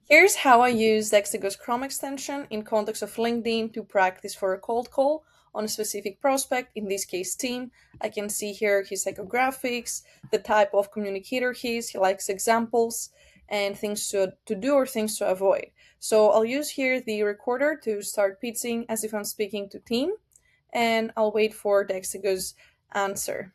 Here's how I use Dextego's Chrome extension in context of LinkedIn to practice for a cold call on a specific prospect, in this case team. I can see here his psychographics, the type of communicator he is, he likes examples, and things to do or things to avoid. So I'll use here the recorder to start pitching as if I'm speaking to team, and I'll wait for Dextego's answer.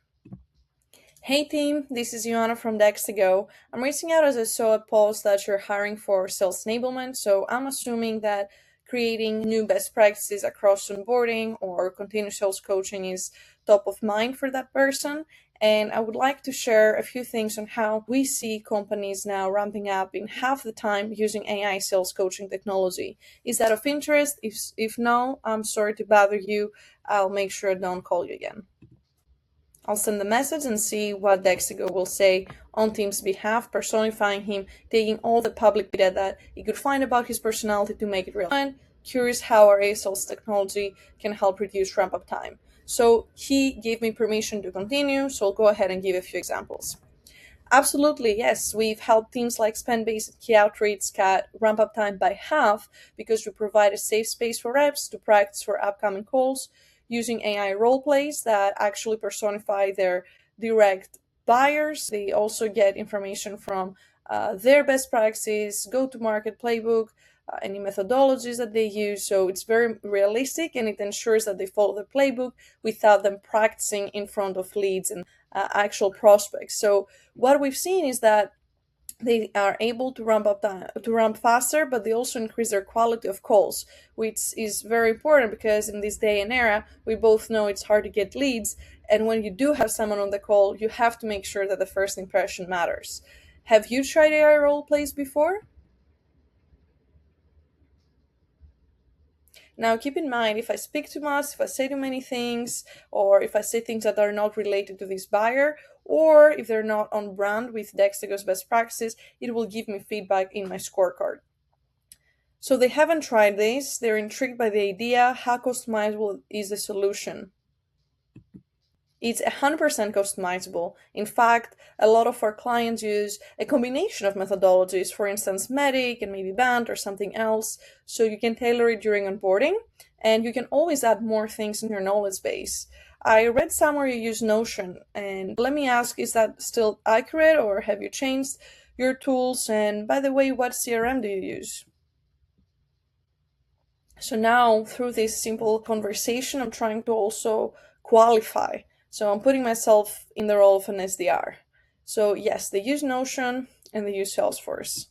Hey team, this is Joanna from Dextego. I'm reaching out as I saw a post that you're hiring for sales enablement, so I'm assuming that creating new best practices across onboarding or continuous sales coaching is top of mind for that person. And I would like to share a few things on how we see companies now ramping up in half the time using AI sales coaching technology. Is that of interest? If no, I'm sorry to bother you. I'll make sure I don't call you again. I'll send the message and see what Dextego will say on Tim's behalf, personifying him, taking all the public data that he could find about his personality to make it real. And curious how our ASOS technology can help reduce ramp-up time. So he gave me permission to continue, so I'll go ahead and give a few examples. Absolutely, yes. We've helped teams like spend-based key outreach cut ramp-up time by half because we provide a safe space for reps to practice for upcoming calls using AI role plays that actually personify their direct buyers. They also get information from their best practices, go-to-market playbook, any methodologies that they use. So it's very realistic and it ensures that they follow the playbook without them practicing in front of leads and actual prospects. So what we've seen is that they are able to ramp faster, but they also increase their quality of calls, which is very important because in this day and era, we both know it's hard to get leads. And when you do have someone on the call, you have to make sure that the first impression matters. Have you tried AI role plays before? Now, keep in mind, if I speak too much, if I say too many things, or if I say things that are not related to this buyer, or if they're not on brand with Dextego's best practices, it will give me feedback in my scorecard. So they haven't tried this, they're intrigued by the idea. How customizable is the solution? It's 100% customizable. In fact, a lot of our clients use a combination of methodologies, for instance, Medic and maybe Band or something else, so you can tailor it during onboarding, and you can always add more things in your knowledge base. I read somewhere you use Notion, and let me ask, is that still accurate or have you changed your tools? And by the way, what CRM do you use? So now, through this simple conversation, I'm trying to also qualify. So I'm putting myself in the role of an SDR. So yes, they use Notion and they use Salesforce.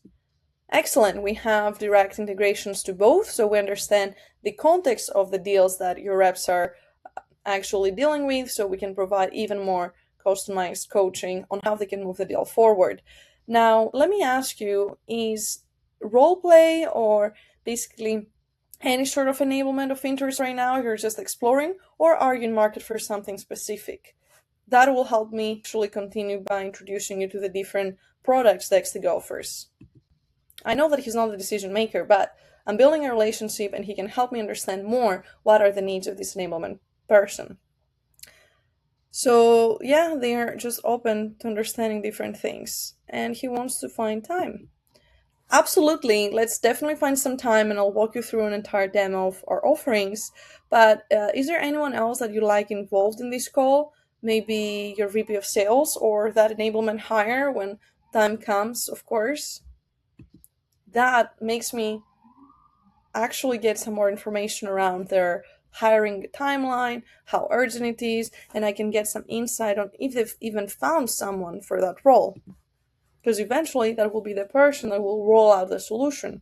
Excellent. We have direct integrations to both, so we understand the context of the deals that your reps are actually dealing with, so we can provide even more customized coaching on how they can move the deal forward. Now, let me ask you, is role play or basically any sort of enablement of interest right now? You're just exploring, or are you in market for something specific? That will help me actually continue by introducing you to the different products Dextego offers. I know that he's not the decision maker, but I'm building a relationship and he can help me understand more what are the needs of this enablement person. So yeah, they are just open to understanding different things and he wants to find time. Absolutely, let's definitely find some time and I'll walk you through an entire demo of our offerings. But is there anyone else that you like involved in this call? Maybe your VP of sales or that enablement hire when time comes, of course. That makes me actually get some more information around their hiring timeline, how urgent it is, and I can get some insight on if they've even found someone for that role. Because eventually that will be the person that will roll out the solution.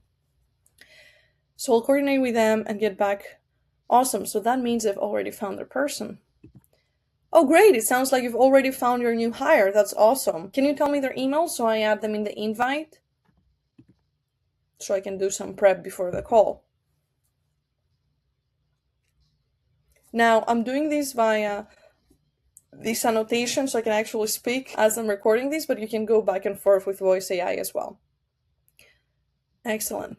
So I'll coordinate with them and get back. Awesome, so that means they've already found their person. Oh great, it sounds like you've already found your new hire. That's awesome. Can you tell me their email so I add them in the invite? So I can do some prep before the call. Now, I'm doing this via this annotation so I can actually speak as I'm recording this, but you can go back and forth with Voice AI as well. Excellent.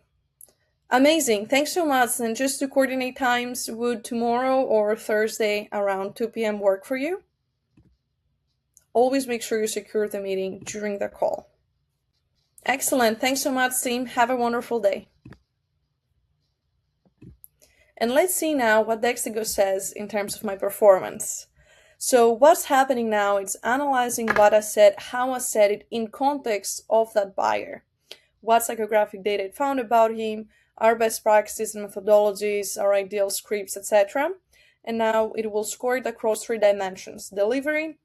Amazing. Thanks so much. And just to coordinate times, would tomorrow or Thursday around 2 p.m. work for you? Always make sure you secure the meeting during the call. Excellent. Thanks so much, team. Have a wonderful day. And let's see now what Dextego says in terms of my performance. So what's happening now is analyzing what I said, how I said it in context of that buyer. What psychographic data it found about him, our best practices and methodologies, our ideal scripts, etc. And now it will score it across 3 dimensions: delivery,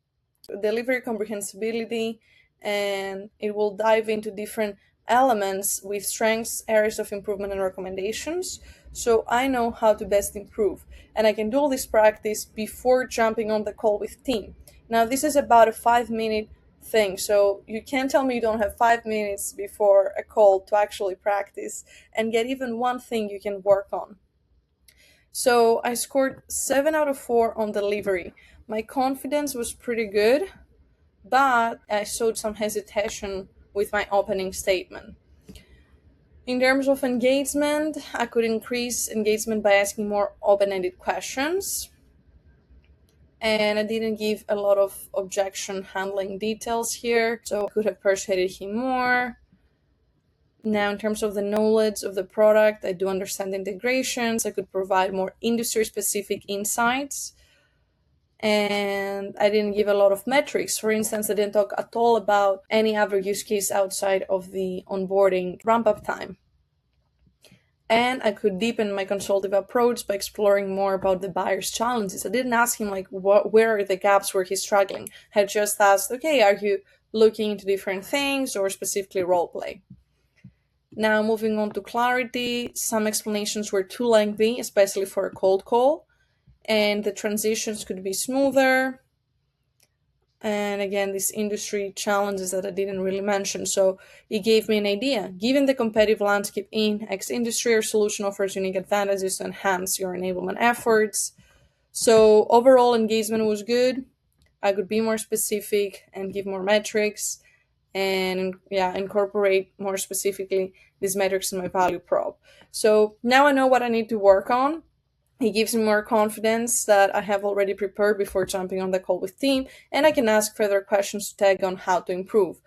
comprehensibility, and it will dive into different elements with strengths, areas of improvement, and recommendations. So I know how to best improve, and I can do all this practice before jumping on the call with team. Now, this is about a 5-minute thing, so you can't tell me you don't have 5 minutes before a call to actually practice and get even one thing you can work on. So I scored 7 out of 4 on delivery. My confidence was pretty good, but I showed some hesitation with my opening statement. In terms of engagement, I could increase engagement by asking more open-ended questions. And I didn't give a lot of objection handling details here, so I could have persuaded him more. Now, in terms of the knowledge of the product, I do understand integrations. I could provide more industry-specific insights. And I didn't give a lot of metrics. For instance, I didn't talk at all about any other use case outside of the onboarding ramp-up time. And I could deepen my consultative approach by exploring more about the buyer's challenges. I didn't ask him where are the gaps where he's struggling. I just asked, okay, are you looking into different things or specifically role play? Now, moving on to clarity, some explanations were too lengthy, especially for a cold call, and the transitions could be smoother. And again, these industry challenges that I didn't really mention. So it gave me an idea. Given the competitive landscape in X industry, our solution offers unique advantages to enhance your enablement efforts. So overall engagement was good. I could be more specific and give more metrics and incorporate more specifically these metrics in my value prop. So now I know what I need to work on. It gives me more confidence that I have already prepared before jumping on the call with team, and I can ask further questions to tag on how to improve.